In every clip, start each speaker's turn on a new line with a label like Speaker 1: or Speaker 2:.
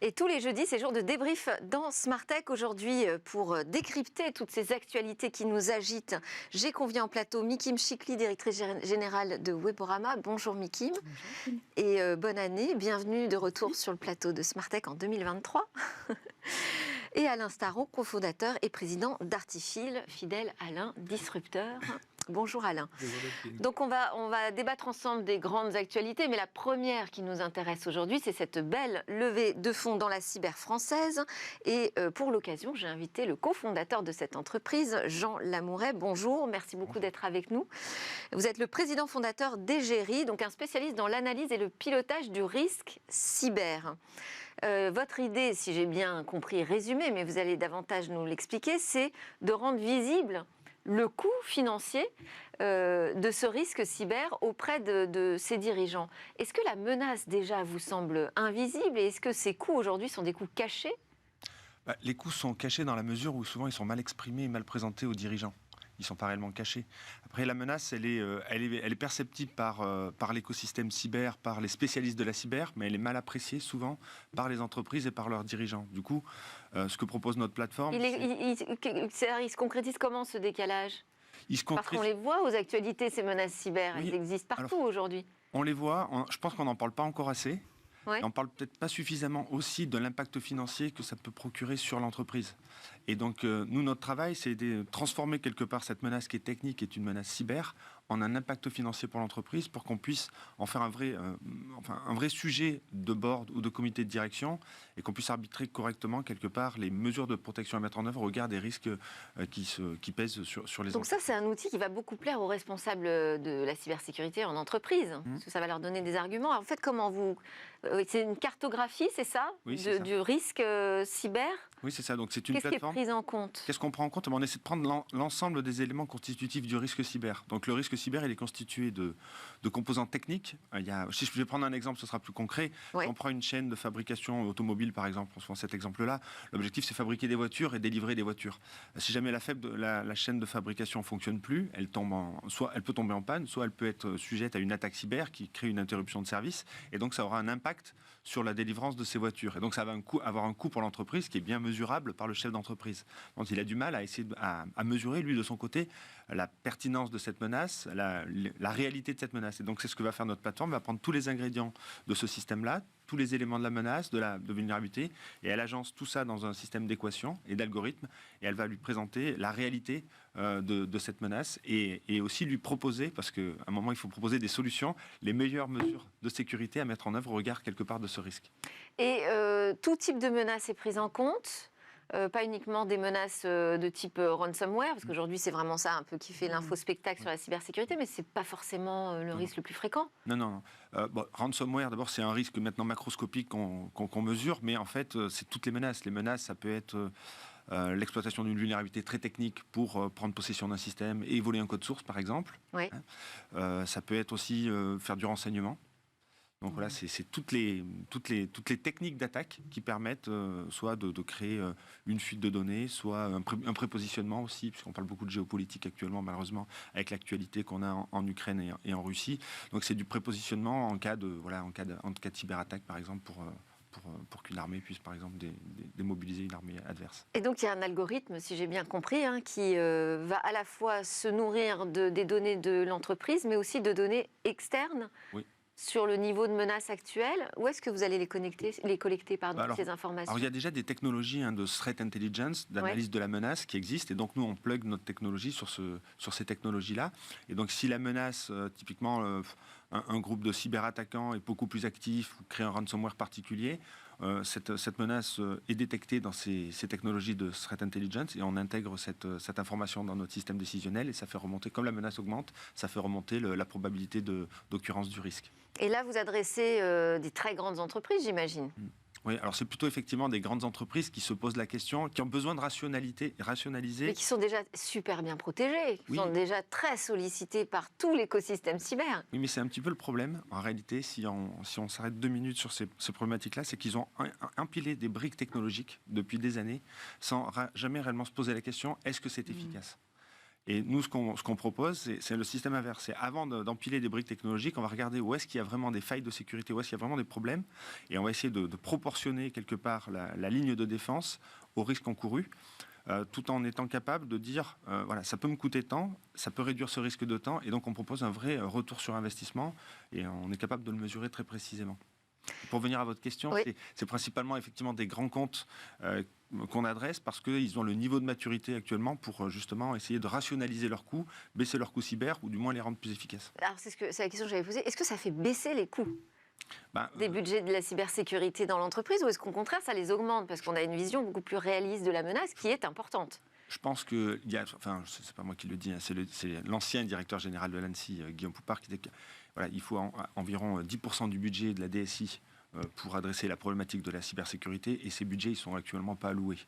Speaker 1: Et tous les jeudis, c'est jour de débrief dans Smart Tech. Aujourd'hui, pour décrypter toutes ces actualités qui nous agitent, j'ai convié en plateau Mikim Chikli, directrice générale de Weborama. Bonjour Mikim.
Speaker 2: Bonjour.
Speaker 1: Et bonne année. Bienvenue de retour sur le plateau de Smart Tech en 2023. Et Alain Staron, cofondateur et président d'Artifil, fidèle Alain, disrupteur. Bonjour Alain. Donc on va débattre ensemble des grandes actualités, mais la première qui nous intéresse aujourd'hui, c'est cette belle levée de fonds dans la cyber française. Et pour l'occasion, j'ai invité le cofondateur de cette entreprise, Jean Lamouret. Bonjour, merci beaucoup d'être avec nous. Vous êtes le président fondateur d'Egeri, donc un spécialiste dans l'analyse et le pilotage du risque cyber. Votre idée, si j'ai bien compris, résumée, mais vous allez davantage nous l'expliquer, c'est de rendre visible le coût financier de ce risque cyber auprès de ces dirigeants. Est-ce que la menace déjà vous semble invisible et est-ce que ces coûts aujourd'hui sont des coûts cachés ?
Speaker 3: Les coûts sont cachés dans la mesure où souvent ils sont mal exprimés et mal présentés aux dirigeants. Ils ne sont pas réellement cachés. Après, la menace, elle est perceptible par l'écosystème cyber, par les spécialistes de la cyber, mais elle est mal appréciée souvent par les entreprises et par leurs dirigeants. Du coup, ce que propose notre plateforme...
Speaker 1: Il se concrétise comment ce décalage ? Parce qu'on les voit aux actualités, ces menaces cyber, elles existent partout aujourd'hui.
Speaker 3: On les voit, je pense qu'on n'en parle pas encore assez.
Speaker 1: Ouais.
Speaker 3: Et on ne parle peut-être pas suffisamment aussi de l'impact financier que ça peut procurer sur l'entreprise. Et donc, nous, notre travail, c'est de transformer quelque part cette menace qui est technique, qui est une menace cyber, en un impact financier pour l'entreprise pour qu'on puisse en faire un vrai sujet de board ou de comité de direction et qu'on puisse arbitrer correctement quelque part les mesures de protection à mettre en œuvre au regard des risques qui pèsent sur les entreprises.
Speaker 1: Donc ça, c'est un outil qui va beaucoup plaire aux responsables de la cybersécurité en entreprise, parce que ça va leur donner des arguments. Alors, en fait, comment vous... C'est une cartographie, c'est ça, du risque cyber ?
Speaker 3: Oui, c'est ça. Donc, c'est une
Speaker 1: plateforme. Qu'est-ce qui est pris en compte ?
Speaker 3: Qu'est-ce qu'on prend en compte ? On essaie de prendre l'ensemble des éléments constitutifs du risque cyber. Donc, le risque cyber, il est constitué de composants techniques. Si je vais prendre un exemple, ce sera plus concret.
Speaker 1: Ouais.
Speaker 3: Si on prend une chaîne de fabrication automobile, par exemple, on se prend cet exemple-là, l'objectif, c'est fabriquer des voitures et délivrer des voitures. Si jamais la chaîne de fabrication ne fonctionne plus, soit elle peut tomber en panne, soit elle peut être sujette à une attaque cyber qui crée une interruption de service. Et donc, ça aura un impact sur la délivrance de ces voitures. Et donc, ça va avoir un coût pour l'entreprise qui est bien mesurable par le chef d'entreprise. Donc, il a du mal à essayer à mesurer, lui, de son côté, la pertinence de cette menace, la réalité de cette menace. Et donc, c'est ce que va faire notre plateforme. Elle va prendre tous les ingrédients de ce système-là, tous les éléments de la menace, de vulnérabilité, et elle agence tout ça dans un système d'équations et d'algorithmes, et elle va lui présenter la réalité de cette menace, et aussi lui proposer, parce qu'à un moment, il faut proposer des solutions, les meilleures mesures de sécurité à mettre en œuvre au regard quelque part de ce risque.
Speaker 1: Et tout type de menace est pris en compte ? Pas uniquement des menaces de type ransomware, parce qu'aujourd'hui c'est vraiment ça un peu qui fait l'infospectacle sur la cybersécurité, mais c'est pas forcément le risque le plus fréquent.
Speaker 3: Non. Ransomware, d'abord, c'est un risque maintenant macroscopique qu'on mesure, mais en fait, c'est toutes les menaces. Les menaces, ça peut être l'exploitation d'une vulnérabilité très technique pour prendre possession d'un système et voler un code source, par exemple.
Speaker 1: Oui.
Speaker 3: Ça peut être aussi faire du renseignement. Donc voilà, c'est toutes les techniques d'attaque qui permettent soit de créer une fuite de données, soit un prépositionnement aussi, puisqu'on parle beaucoup de géopolitique actuellement, malheureusement, avec l'actualité qu'on a en Ukraine et en Russie. Donc c'est du prépositionnement en cas de cyberattaque, par exemple, pour qu'une armée puisse, par exemple, démobiliser une armée adverse.
Speaker 1: Et donc il y a un algorithme, si j'ai bien compris, qui va à la fois se nourrir des données de l'entreprise, mais aussi de données externes.
Speaker 3: Oui.
Speaker 1: Sur le niveau de menace actuelle, où est-ce que vous allez les collecter, ces informations ?
Speaker 3: Alors, il y a déjà des technologies de threat intelligence, d'analyse de la menace qui existent, et donc nous, on plug notre technologie sur ces technologies-là. Et donc, si la menace, typiquement, un groupe de cyberattaquants est beaucoup plus actif ou crée un ransomware particulier, cette menace est détectée dans ces technologies de threat intelligence, et on intègre cette information dans notre système décisionnel, et ça fait remonter, comme la menace augmente, ça fait remonter la probabilité d'occurrence du risque.
Speaker 1: Et là, vous adressez des très grandes entreprises, j'imagine.
Speaker 3: Oui, alors c'est plutôt effectivement des grandes entreprises qui se posent la question, qui ont besoin de rationaliser.
Speaker 1: Mais qui sont déjà super bien protégées, qui sont déjà très sollicitées par tout l'écosystème cyber.
Speaker 3: Oui, mais c'est un petit peu le problème, en réalité, si on s'arrête 2 minutes sur ces problématiques-là, c'est qu'ils ont empilé des briques technologiques depuis des années, sans jamais réellement se poser la question, est-ce que c'est efficace ? Et nous, ce qu'on propose, c'est le système inverse. C'est avant d'empiler des briques technologiques, on va regarder où est-ce qu'il y a vraiment des failles de sécurité, où est-ce qu'il y a vraiment des problèmes, et on va essayer de proportionner quelque part la ligne de défense au risque encouru, tout en étant capable de dire, voilà, ça peut me coûter tant, ça peut réduire ce risque de temps, et donc on propose un vrai retour sur investissement, et on est capable de le mesurer très précisément. Pour venir à votre question,
Speaker 1: Oui.
Speaker 3: c'est principalement effectivement des grands comptes qu'on adresse parce qu'ils ont le niveau de maturité actuellement pour justement essayer de rationaliser leurs coûts, baisser leurs coûts cyber ou du moins les rendre plus efficaces.
Speaker 1: Alors, c'est la question que j'avais posée. Est-ce que ça fait baisser les coûts des budgets de la cybersécurité dans l'entreprise, ou est-ce qu'au contraire, ça les augmente parce qu'on a une vision beaucoup plus réaliste de la menace qui est importante?
Speaker 3: Je pense que, enfin, c'est pas moi qui le dis, hein, c'est l'ancien directeur général de l'ANSSI, Guillaume Poupard, qui dit que voilà, il faut environ 10% du budget de la DSI pour adresser la problématique de la cybersécurité, et ces budgets, ils sont actuellement pas alloués.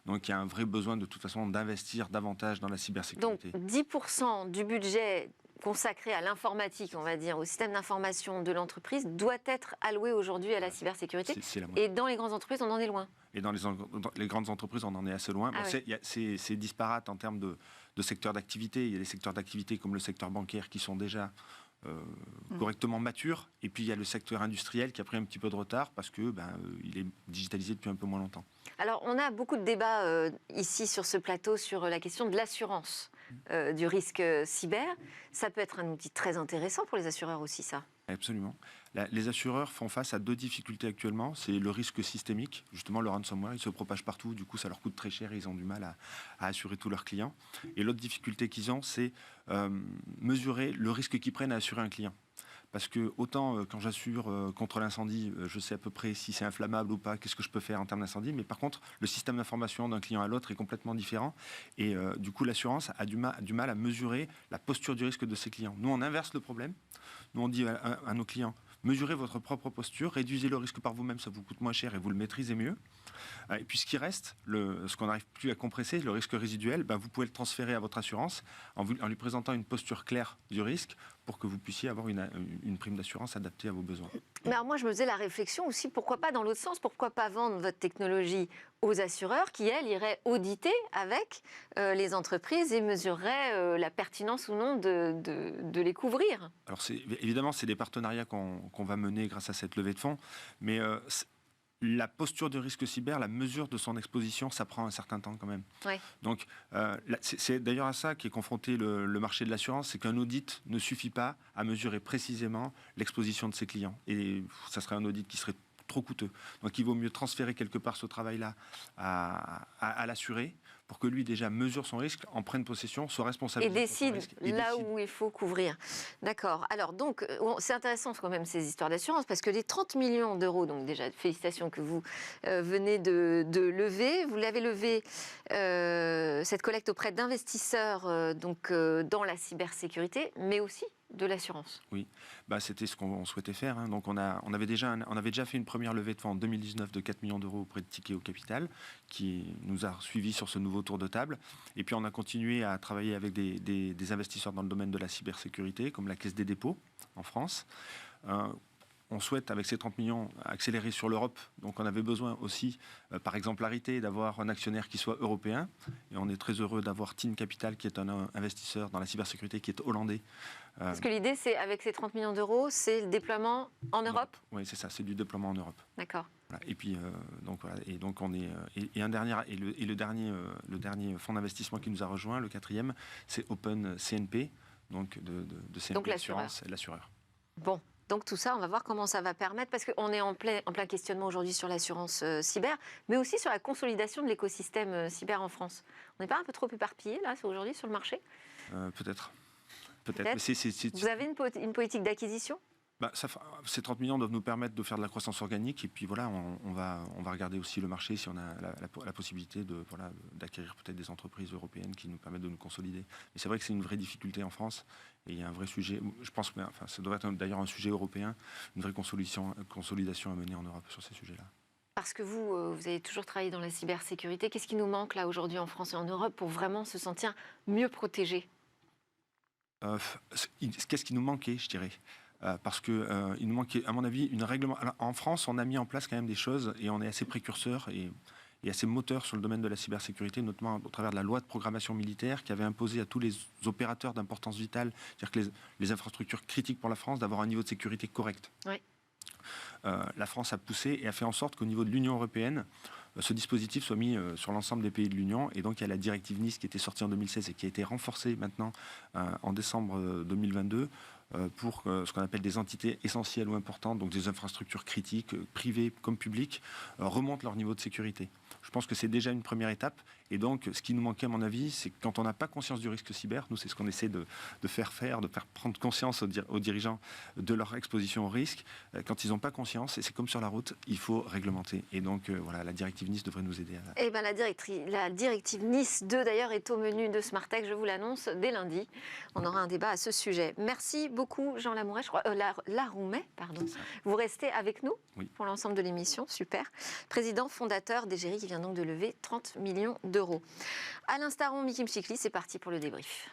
Speaker 3: Donc il y a un vrai besoin de toute façon d'investir davantage dans la cybersécurité.
Speaker 1: Donc 10% du budget consacré à l'informatique, on va dire, au système d'information de l'entreprise, doit être alloué aujourd'hui à la cybersécurité.
Speaker 3: C'est la moitié.
Speaker 1: Et dans les grandes entreprises, on en est loin.
Speaker 3: Et dans les grandes entreprises, on en est assez loin.
Speaker 1: Ah
Speaker 3: Bon,
Speaker 1: oui.
Speaker 3: c'est disparate en termes de secteurs d'activité. Il y a des secteurs d'activité comme le secteur bancaire qui sont déjà correctement matures. Et puis il y a le secteur industriel qui a pris un petit peu de retard parce que il est digitalisé depuis un peu moins longtemps.
Speaker 1: Alors, on a beaucoup de débats ici sur ce plateau sur la question de l'assurance du risque cyber. Ça peut être un outil très intéressant pour les assureurs aussi, ça.
Speaker 3: Absolument. Les assureurs font face à deux difficultés actuellement. C'est le risque systémique. Justement, le ransomware, il se propage partout. Du coup, ça leur coûte très cher et ils ont du mal à assurer tous leurs clients. Et l'autre difficulté qu'ils ont, c'est mesurer le risque qu'ils prennent à assurer un client. Parce que autant quand j'assure contre l'incendie, je sais à peu près si c'est inflammable ou pas, qu'est-ce que je peux faire en termes d'incendie. Mais par contre, le système d'information d'un client à l'autre est complètement différent. Et du coup, l'assurance a du mal à mesurer la posture du risque de ses clients. Nous, on inverse le problème. Nous, on dit à nos clients, mesurez votre propre posture, réduisez le risque par vous-même, ça vous coûte moins cher et vous le maîtrisez mieux. Et puis ce qui reste, ce qu'on n'arrive plus à compresser, le risque résiduel, vous pouvez le transférer à votre assurance en lui présentant une posture claire du risque pour que vous puissiez avoir une prime d'assurance adaptée à vos besoins.
Speaker 1: Mais alors moi, je me faisais la réflexion aussi, pourquoi pas dans l'autre sens, pourquoi pas vendre votre technologie aux assureurs qui, elles, iraient auditer avec les entreprises et mesureraient la pertinence ou non de les couvrir.
Speaker 3: Alors évidemment, c'est des partenariats qu'on va mener grâce à cette levée de fonds, mais la posture de risque cyber, la mesure de son exposition, ça prend un certain temps quand même.
Speaker 1: Ouais.
Speaker 3: Donc, c'est d'ailleurs à ça qu'est confronté le marché de l'assurance, c'est qu'un audit ne suffit pas à mesurer précisément l'exposition de ses clients. Et ça serait un audit qui serait trop coûteux. Donc, il vaut mieux transférer quelque part ce travail-là à l'assuré pour que lui déjà mesure son risque, en prenne possession, soit responsable.
Speaker 1: Et décide là où il faut couvrir. D'accord. Alors donc, c'est intéressant quand même ces histoires d'assurance, parce que les 30 millions d'euros, donc déjà félicitations que vous venez de lever, vous l'avez levé, cette collecte auprès d'investisseurs dans la cybersécurité, mais aussi de l'assurance.
Speaker 3: Oui, c'était ce qu'on souhaitait faire. Hein. Donc on avait déjà fait une première levée de fonds en 2019 de 4 millions d'euros auprès de Tikeo Capital, qui nous a suivis sur ce nouveau tour de table. Et puis on a continué à travailler avec des investisseurs dans le domaine de la cybersécurité, comme la Caisse des dépôts en France. On souhaite, avec ces 30 millions, accélérer sur l'Europe. Donc on avait besoin aussi, par exemplarité, d'avoir un actionnaire qui soit européen. Et on est très heureux d'avoir Tin Capital, qui est un investisseur dans la cybersécurité, qui est hollandais.
Speaker 1: Parce que l'idée, c'est, avec ces 30 millions d'euros, c'est le déploiement en Europe ?
Speaker 3: Oui, c'est ça, c'est du déploiement en Europe.
Speaker 1: D'accord.
Speaker 3: Voilà. Et puis, donc on est... le dernier fonds d'investissement qui nous a rejoint, le quatrième, c'est Open CNP, donc de CNP
Speaker 1: donc
Speaker 3: Assurance, l'assureur.
Speaker 1: Bon. Donc tout ça, on va voir comment ça va permettre, parce qu'on est en plein questionnement aujourd'hui sur l'assurance cyber, mais aussi sur la consolidation de l'écosystème cyber en France. On n'est pas un peu trop éparpillé là aujourd'hui sur le marché ?
Speaker 3: Peut-être. Mais
Speaker 1: Vous avez une politique d'acquisition ?
Speaker 3: Ces 30 millions doivent nous permettre de faire de la croissance organique, et puis voilà, on va regarder aussi le marché si on a la possibilité d'acquérir peut-être des entreprises européennes qui nous permettent de nous consolider. Mais c'est vrai que c'est une vraie difficulté en France, et il y a un vrai sujet, je pense que ça devrait être d'ailleurs un sujet européen, une vraie consolidation à mener en Europe sur ces sujets-là.
Speaker 1: Parce que vous avez toujours travaillé dans la cybersécurité. Qu'est-ce qui nous manque là aujourd'hui en France et en Europe pour vraiment se sentir mieux protégés ?
Speaker 3: Qu'est-ce qui nous manquait, je dirais ? Parce qu'il nous manquait, à mon avis, une règlement. Alors, en France, on a mis en place quand même des choses et on est assez précurseurs. Et est assez moteur sur le domaine de la cybersécurité, notamment au travers de la loi de programmation militaire qui avait imposé à tous les opérateurs d'importance vitale, c'est-à-dire que les infrastructures critiques pour la France, d'avoir un niveau de sécurité correct.
Speaker 1: Oui.
Speaker 3: La France a poussé et a fait en sorte qu'au niveau de l'Union européenne, ce dispositif soit mis sur l'ensemble des pays de l'Union. Et donc, il y a la directive Nice qui était sortie en 2016 et qui a été renforcée maintenant en décembre 2022 pour ce qu'on appelle des entités essentielles ou importantes, donc des infrastructures critiques, privées comme publiques, remontent leur niveau de sécurité. Je pense que c'est déjà une première étape. Et donc, ce qui nous manquait, à mon avis, c'est que quand on n'a pas conscience du risque cyber, nous, c'est ce qu'on essaie de faire prendre conscience aux dirigeants de leur exposition au risque. Quand ils n'ont pas conscience, et c'est comme sur la route, il faut réglementer. Et donc, voilà, la directive Nice devrait nous aider à...
Speaker 1: Eh bien, la directive Nice 2, d'ailleurs, est au menu de Smartech, je vous l'annonce, dès lundi. On aura un débat à ce sujet. Merci beaucoup, Jean Laroumet. Laroumet, pardon. Vous restez avec nous pour l'ensemble de l'émission, super. Président fondateur d'Egeri qui vient donc de lever 30 millions d'euros. Alain Staron, Mickey Mchikli, c'est parti pour le débrief.